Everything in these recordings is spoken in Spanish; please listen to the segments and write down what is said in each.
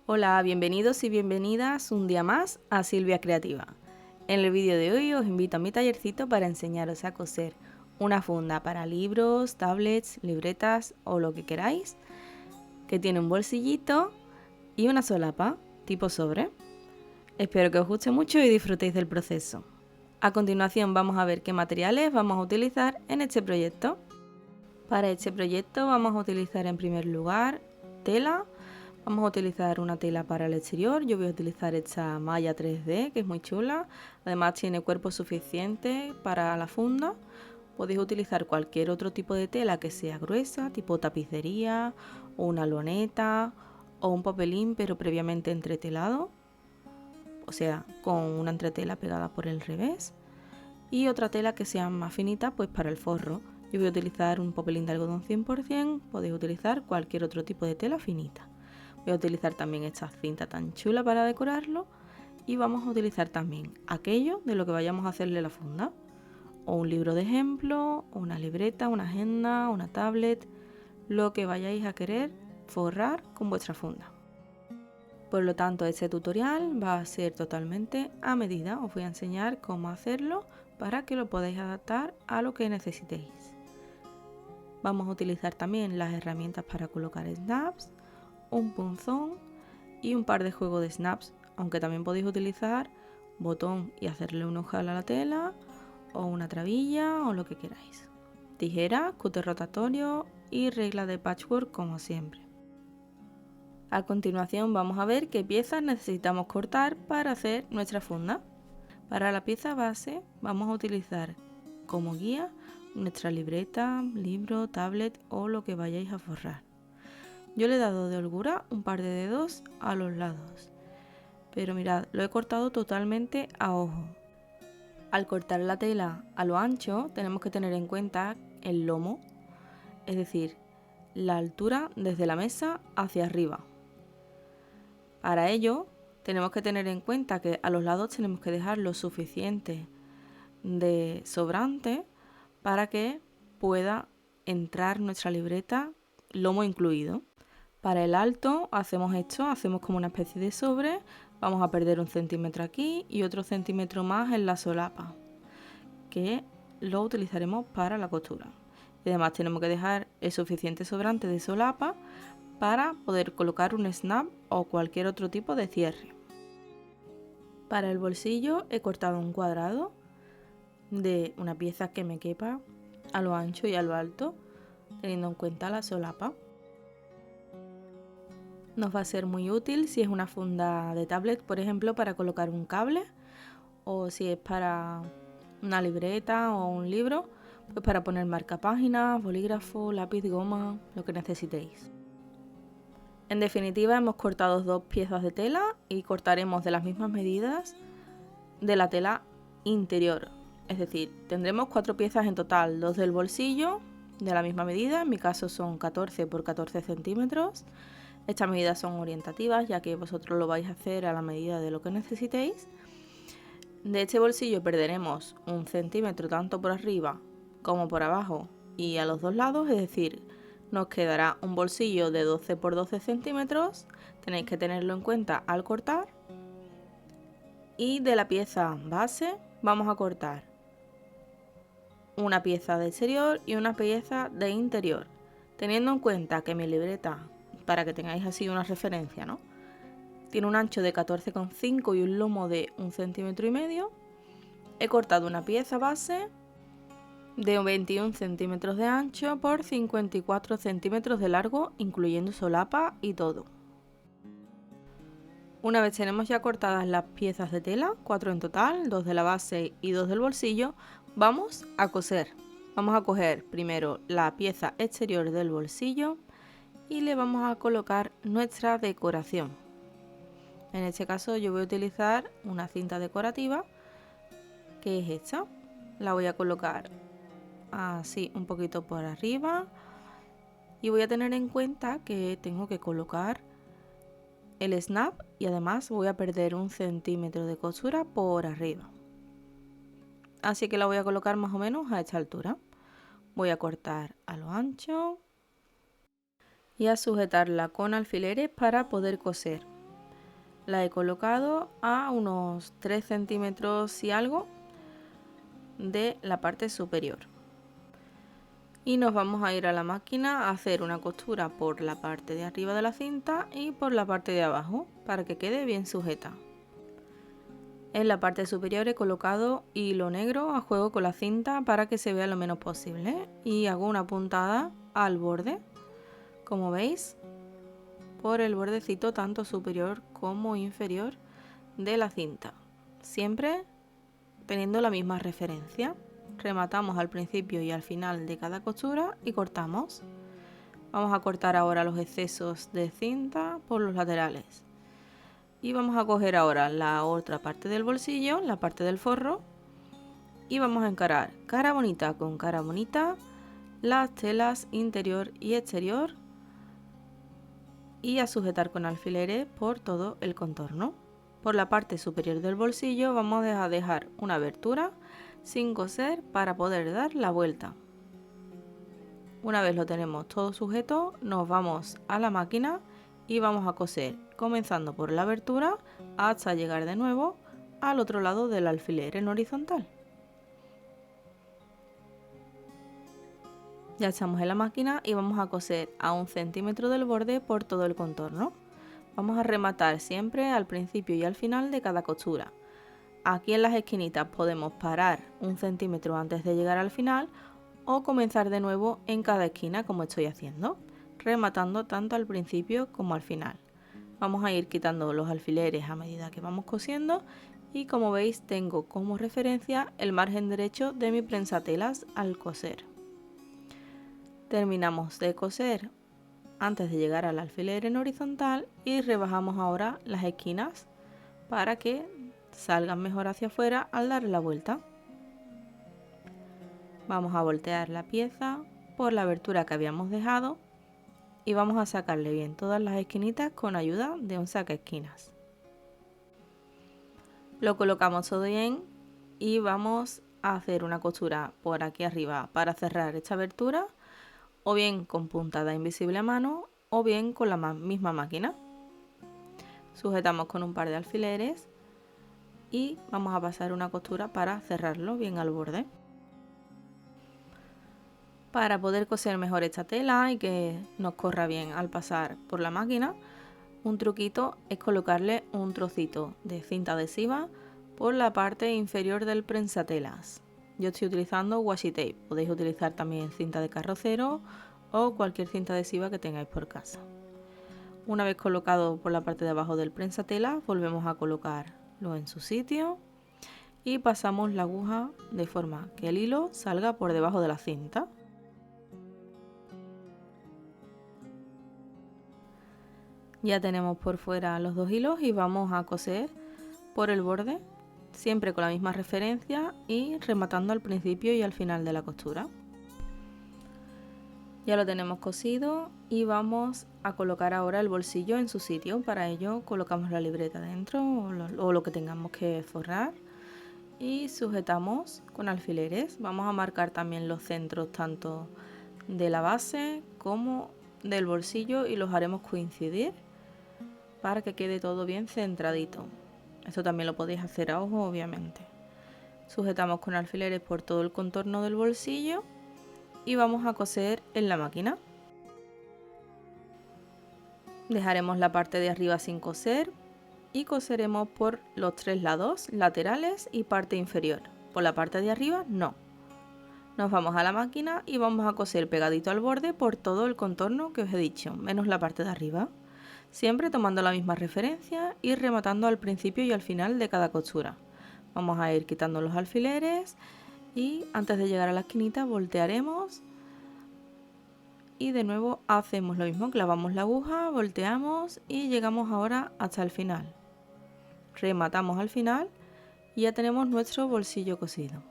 Hola, bienvenidos y bienvenidas un día más a Silvia Creativa. En el vídeo de hoy os invito a mi tallercito para enseñaros a coser una funda para libros, tablets, libretas o lo que queráis, que tiene un bolsillito y una solapa tipo sobre. Espero que os guste mucho y disfrutéis del proceso. A continuación vamos a ver qué materiales vamos a utilizar en este proyecto. Para este proyecto vamos a utilizar en primer lugar tela. Vamos a utilizar una tela para el exterior. Yo voy a utilizar esta malla 3D que es muy chula. Además tiene cuerpo suficiente para la funda. Podéis utilizar cualquier otro tipo de tela que sea gruesa, tipo tapicería o una loneta o un papelín pero previamente entretelado. O sea, con una entretela pegada por el revés. Y otra tela que sea más finita pues para el forro. Yo voy a utilizar un papelín de algodón 100%. Podéis utilizar cualquier otro tipo de tela finita. Voy a utilizar también esta cinta tan chula para decorarlo y vamos a utilizar también aquello de lo que vayamos a hacerle la funda, o un libro de ejemplo, o una libreta, una agenda, una tablet, lo que vayáis a querer forrar con vuestra funda. Por lo tanto, este tutorial va a ser totalmente a medida. Os voy a enseñar cómo hacerlo para que lo podáis adaptar a lo que necesitéis. Vamos a utilizar también las herramientas para colocar snaps, un punzón y un par de juegos de snaps, aunque también podéis utilizar botón y hacerle un ojal a la tela, o una trabilla o lo que queráis. Tijera, cúter rotatorio y regla de patchwork como siempre. A continuación vamos a ver qué piezas necesitamos cortar para hacer nuestra funda. Para la pieza base vamos a utilizar como guía nuestra libreta, libro, tablet o lo que vayáis a forrar. Yo le he dado de holgura un par de dedos a los lados, pero mirad, lo he cortado totalmente a ojo. Al cortar la tela a lo ancho tenemos que tener en cuenta el lomo, es decir, la altura desde la mesa hacia arriba. Para ello tenemos que tener en cuenta que a los lados tenemos que dejar lo suficiente de sobrante para que pueda entrar nuestra libreta, lomo incluido. Para el alto hacemos esto, hacemos como una especie de sobre, vamos a perder 1 centímetro aquí y otro centímetro más en la solapa, que lo utilizaremos para la costura. Y además tenemos que dejar el suficiente sobrante de solapa para poder colocar un snap o cualquier otro tipo de cierre. Para el bolsillo he cortado un cuadrado de una pieza que me quepa a lo ancho y a lo alto, teniendo en cuenta la solapa. Nos va a ser muy útil si es una funda de tablet, por ejemplo, para colocar un cable, o si es para una libreta o un libro, pues para poner marcapáginas, bolígrafo, lápiz, goma, lo que necesitéis. En definitiva, hemos cortado 2 piezas de tela y cortaremos de las mismas medidas de la tela interior. Es decir, tendremos 4 piezas en total, 2 del bolsillo de la misma medida, en mi caso son 14 por 14 centímetros. Estas medidas son orientativas, ya que vosotros lo vais a hacer a la medida de lo que necesitéis. De este bolsillo perderemos 1 centímetro tanto por arriba como por abajo y a los dos lados, es decir, nos quedará un bolsillo de 12 por 12 centímetros. Tenéis que tenerlo en cuenta al cortar. Y de la pieza base vamos a cortar una pieza de exterior y una pieza de interior, teniendo en cuenta que mi libreta, para que tengáis así una referencia, ¿no?, tiene un ancho de 14,5 y un lomo de 1,5 centímetros. He cortado una pieza base de 21 centímetros de ancho por 54 centímetros de largo, incluyendo solapa y todo. Una vez tenemos ya cortadas las piezas de tela, 4 en total, 2 de la base y 2 del bolsillo, vamos a coser. Vamos a coger primero la pieza exterior del bolsillo y le vamos a colocar nuestra decoración. En este caso yo voy a utilizar una cinta decorativa, que es esta. La voy a colocar así un poquito por arriba y voy a tener en cuenta que tengo que colocar el snap y además voy a perder 1 centímetro de costura por arriba. Así que la voy a colocar más o menos a esta altura. Voy a cortar a lo ancho y a sujetarla con alfileres para poder coser. La he colocado a unos 3 centímetros y algo de la parte superior. Y nos vamos a ir a la máquina a hacer una costura por la parte de arriba de la cinta y por la parte de abajo para que quede bien sujeta. En la parte superior he colocado hilo negro a juego con la cinta para que se vea lo menos posible y hago una puntada al borde, como veis, por el bordecito tanto superior como inferior de la cinta, siempre teniendo la misma referencia. Rematamos al principio y al final de cada costura y cortamos. Vamos a cortar ahora los excesos de cinta por los laterales. Y vamos a coger ahora la otra parte del bolsillo, la parte del forro, y vamos a encarar cara bonita con cara bonita las telas interior y exterior y a sujetar con alfileres por todo el contorno. Por la parte superior del bolsillo vamos a dejar una abertura sin coser para poder dar la vuelta. Una vez lo tenemos todo sujeto, nos vamos a la máquina y vamos a coser comenzando por la abertura hasta llegar de nuevo al otro lado del alfiler en horizontal. Ya estamos en la máquina y vamos a coser a 1 centímetro del borde por todo el contorno. Vamos a rematar siempre al principio y al final de cada costura. Aquí en las esquinitas podemos parar 1 centímetro antes de llegar al final o comenzar de nuevo en cada esquina como estoy haciendo, rematando tanto al principio como al final. Vamos a ir quitando los alfileres a medida que vamos cosiendo y como veis tengo como referencia el margen derecho de mi prensatelas al coser. Terminamos de coser antes de llegar al alfiler en horizontal y rebajamos ahora las esquinas para que salgan mejor hacia afuera al dar la vuelta. Vamos a voltear la pieza por la abertura que habíamos dejado y vamos a sacarle bien todas las esquinitas con ayuda de un sacaesquinas. Lo colocamos todo bien y vamos a hacer una costura por aquí arriba para cerrar esta abertura, o bien con puntada invisible a mano o bien con la misma máquina. Sujetamos con un par de alfileres y vamos a pasar una costura para cerrarlo bien al borde. Para poder coser mejor esta tela y que nos corra bien al pasar por la máquina, un truquito es colocarle un trocito de cinta adhesiva por la parte inferior del prensatelas. Yo estoy utilizando washi tape, podéis utilizar también cinta de carrocero o cualquier cinta adhesiva que tengáis por casa. Una vez colocado por la parte de abajo del prensatelas, volvemos a colocarlo en su sitio y pasamos la aguja de forma que el hilo salga por debajo de la cinta. Ya tenemos por fuera los dos hilos y vamos a coser por el borde, siempre con la misma referencia y rematando al principio y al final de la costura. Ya lo tenemos cosido y vamos a colocar ahora el bolsillo en su sitio. Para ello colocamos la libreta dentro o lo que tengamos que forrar y sujetamos con alfileres. Vamos a marcar también los centros tanto de la base como del bolsillo y los haremos coincidir para que quede todo bien centradito. Esto también lo podéis hacer a ojo, obviamente. Sujetamos con alfileres por todo el contorno del bolsillo y vamos a coser en la máquina. Dejaremos la parte de arriba sin coser y coseremos por los 3 lados laterales y parte inferior. Por la parte de arriba no. Nos vamos a la máquina y vamos a coser pegadito al borde por todo el contorno que os he dicho, menos la parte de arriba. Siempre tomando la misma referencia y rematando al principio y al final de cada costura. Vamos a ir quitando los alfileres y antes de llegar a la esquinita voltearemos y de nuevo hacemos lo mismo, clavamos la aguja, volteamos y llegamos ahora hasta el final. Rematamos al final y ya tenemos nuestro bolsillo cosido.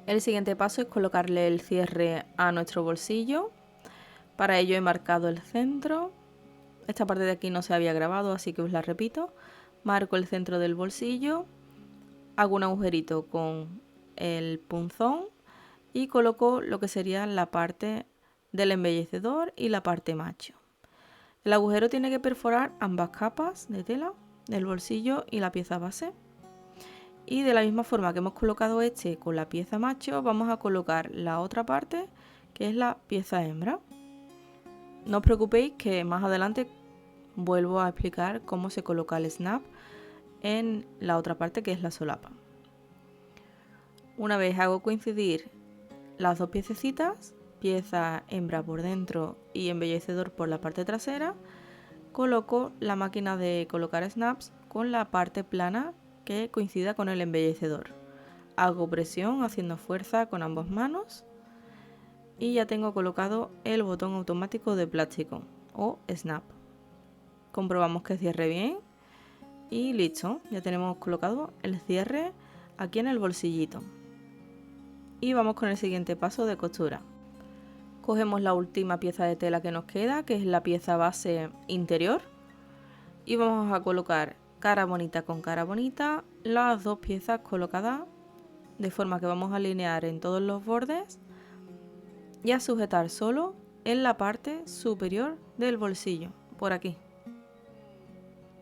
El siguiente paso es colocarle el cierre a nuestro bolsillo. Para ello he marcado el centro. Esta parte de aquí no se había grabado, así que os la repito. Marco el centro del bolsillo, hago un agujerito con el punzón y coloco lo que sería la parte del embellecedor y la parte macho. El agujero tiene que perforar ambas capas de tela del bolsillo y la pieza base. Y de la misma forma que hemos colocado este con la pieza macho, vamos a colocar la otra parte, que es la pieza hembra. No os preocupéis que más adelante vuelvo a explicar cómo se coloca el snap en la otra parte, que es la solapa. Una vez hago coincidir las dos piececitas, pieza hembra por dentro y embellecedor por la parte trasera, coloco la máquina de colocar snaps con la parte plana que coincida con el embellecedor. Hago presión haciendo fuerza con ambas manos y ya tengo colocado el botón automático de plástico o snap. Comprobamos que cierre bien y listo, ya tenemos colocado el cierre aquí en el bolsillito. Y vamos con el siguiente paso de costura. Cogemos la última pieza de tela que nos queda, que es la pieza base interior, y vamos a colocar cara bonita con cara bonita las dos piezas colocadas de forma que vamos a alinear en todos los bordes y a sujetar solo en la parte superior del bolsillo, por aquí.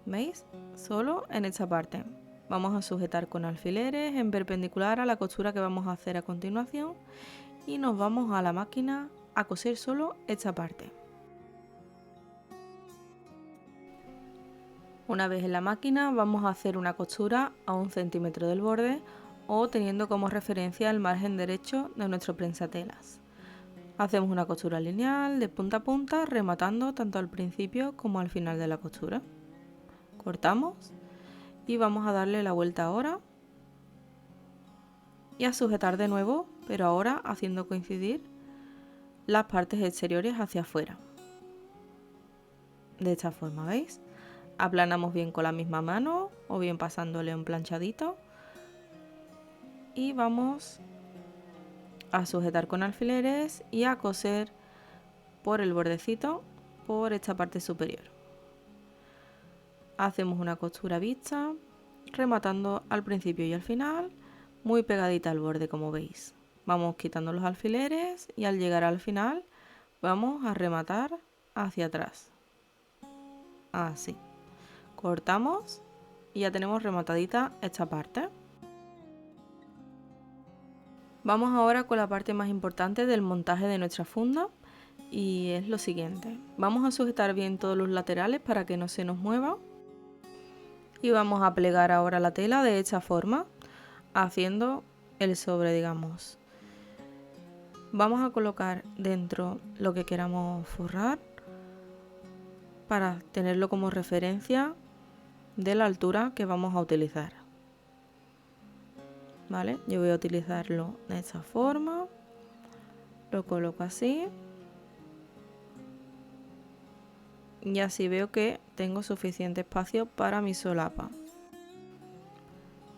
¿Veis? Solo en esta parte. Vamos a sujetar con alfileres en perpendicular a la costura que vamos a hacer a continuación y nos vamos a la máquina a coser solo esta parte. Una vez en la máquina vamos a hacer una costura a 1 centímetro del borde o teniendo como referencia el margen derecho de nuestro prensatelas. Hacemos una costura lineal de punta a punta rematando tanto al principio como al final de la costura. Cortamos y vamos a darle la vuelta ahora y a sujetar de nuevo, pero ahora haciendo coincidir las partes exteriores hacia afuera. De esta forma, ¿veis? Aplanamos bien con la misma mano o bien pasándole un planchadito y vamos a sujetar con alfileres y a coser por el bordecito por esta parte superior. Hacemos una costura vista rematando al principio y al final, muy pegadita al borde, como veis. Vamos quitando los alfileres y al llegar al final vamos a rematar hacia atrás. Así. Cortamos y ya tenemos rematadita esta parte. Vamos ahora con la parte más importante del montaje de nuestra funda y es lo siguiente. Vamos a sujetar bien todos los laterales para que no se nos mueva y vamos a plegar ahora la tela de esta forma, haciendo el sobre, digamos. Vamos a colocar dentro lo que queramos forrar para tenerlo como referencia de la altura que vamos a utilizar. ¿Vale? Yo voy a utilizarlo de esta forma, lo coloco así y así veo que tengo suficiente espacio para mi solapa.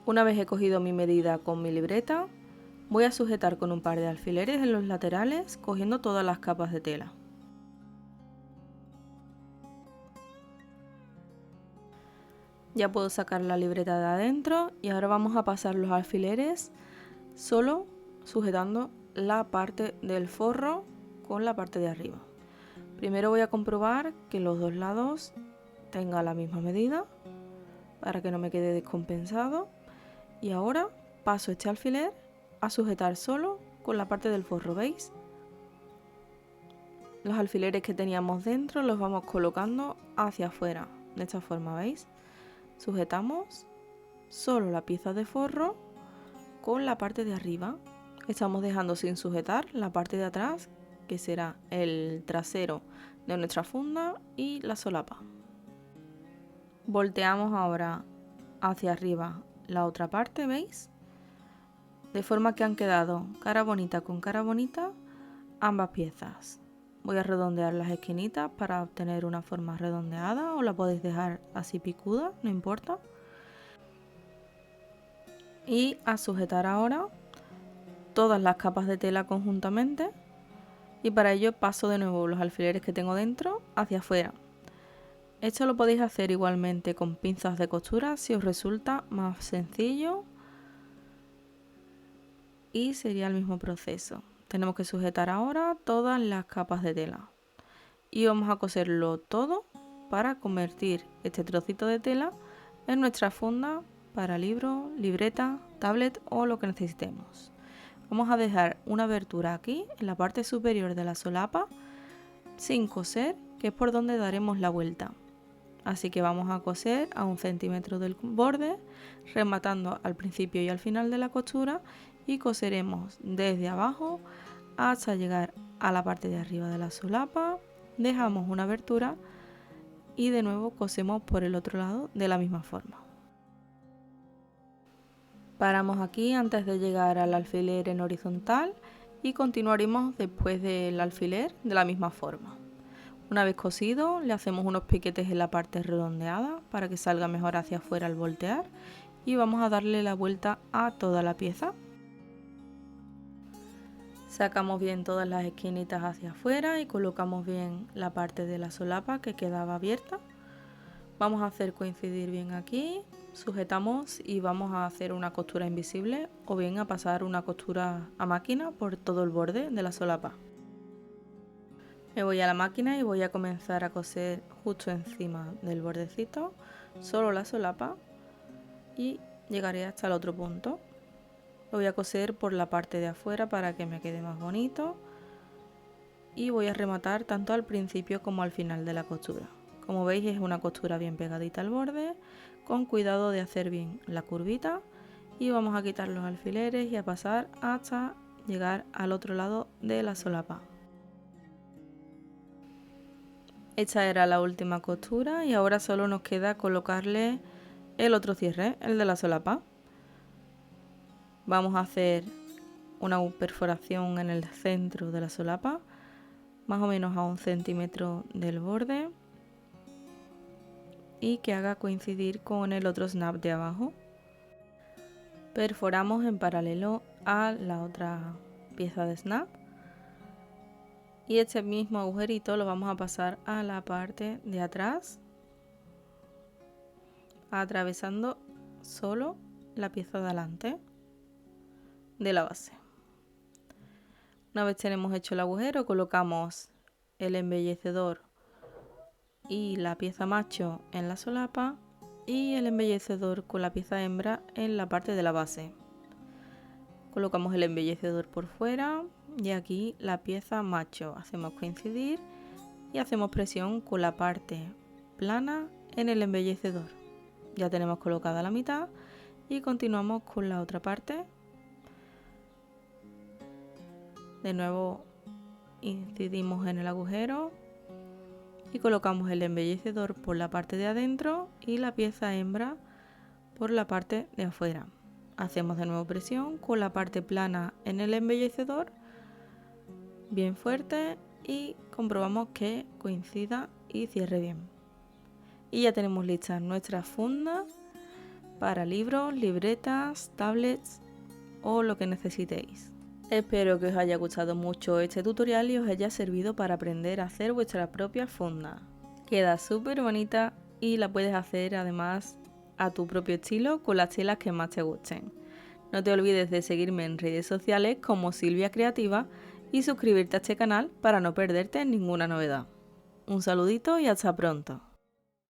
Una vez he cogido mi medida con mi libreta, voy a sujetar con un par de alfileres en los laterales, cogiendo todas las capas de tela. Ya puedo sacar la libreta de adentro y ahora vamos a pasar los alfileres solo sujetando la parte del forro con la parte de arriba. Primero voy a comprobar que los dos lados tengan la misma medida para que no me quede descompensado y ahora paso este alfiler a sujetar solo con la parte del forro, ¿veis? Los alfileres que teníamos dentro los vamos colocando hacia afuera, de esta forma, ¿veis? Sujetamos solo la pieza de forro con la parte de arriba. Estamos dejando sin sujetar la parte de atrás, que será el trasero de nuestra funda y la solapa. Volteamos ahora hacia arriba la otra parte, ¿veis? De forma que han quedado cara bonita con cara bonita ambas piezas. Voy a redondear las esquinitas para obtener una forma redondeada o la podéis dejar así picuda, no importa. Y a sujetar ahora todas las capas de tela conjuntamente y para ello paso de nuevo los alfileres que tengo dentro hacia afuera. Esto lo podéis hacer igualmente con pinzas de costura si os resulta más sencillo y sería el mismo proceso. Tenemos que sujetar ahora todas las capas de tela y vamos a coserlo todo para convertir este trocito de tela en nuestra funda para libros, libretas, tablet o lo que necesitemos. Vamos a dejar una abertura aquí en la parte superior de la solapa sin coser, que es por donde daremos la vuelta. Así que vamos a coser a 1 centímetro del borde, rematando al principio y al final de la costura, y coseremos desde abajo hasta llegar a la parte de arriba de la solapa, dejamos una abertura y de nuevo cosemos por el otro lado de la misma forma. Paramos aquí antes de llegar al alfiler en horizontal y continuaremos después del alfiler de la misma forma. Una vez cosido, le hacemos unos piquetes en la parte redondeada para que salga mejor hacia afuera al voltear y vamos a darle la vuelta a toda la pieza. Sacamos bien todas las esquinitas hacia afuera y colocamos bien la parte de la solapa que quedaba abierta. Vamos a hacer coincidir bien aquí, sujetamos y vamos a hacer una costura invisible o bien a pasar una costura a máquina por todo el borde de la solapa. Me voy a la máquina y voy a comenzar a coser justo encima del bordecito, solo la solapa, y llegaré hasta el otro punto. Lo voy a coser por la parte de afuera para que me quede más bonito y voy a rematar tanto al principio como al final de la costura. Como veis, es una costura bien pegadita al borde, con cuidado de hacer bien la curvita, y vamos a quitar los alfileres y a pasar hasta llegar al otro lado de la solapa. Esta era la última costura y ahora solo nos queda colocarle el otro cierre, el de la solapa. Vamos a hacer una perforación en el centro de la solapa, más o menos a 1 centímetro del borde, y que haga coincidir con el otro snap de abajo. Perforamos en paralelo a la otra pieza de snap. Y este mismo agujerito lo vamos a pasar a la parte de atrás, atravesando solo la pieza de adelante de la base. Una vez tenemos hecho el agujero, colocamos el embellecedor y la pieza macho en la solapa y el embellecedor con la pieza hembra en la parte de la base. Colocamos el embellecedor por fuera y aquí la pieza macho. Hacemos coincidir y hacemos presión con la parte plana en el embellecedor. Ya tenemos colocada la mitad y continuamos con la otra parte. De nuevo incidimos en el agujero y colocamos el embellecedor por la parte de adentro y la pieza hembra por la parte de afuera. Hacemos de nuevo presión con la parte plana en el embellecedor, bien fuerte, y comprobamos que coincida y cierre bien. Y ya tenemos listas nuestras fundas para libros, libretas, tablets o lo que necesitéis. Espero que os haya gustado mucho este tutorial y os haya servido para aprender a hacer vuestra propia funda. Queda súper bonita y la puedes hacer además a tu propio estilo con las telas que más te gusten. No te olvides de seguirme en redes sociales como Silvia Creativa y suscribirte a este canal para no perderte ninguna novedad. Un saludito y hasta pronto.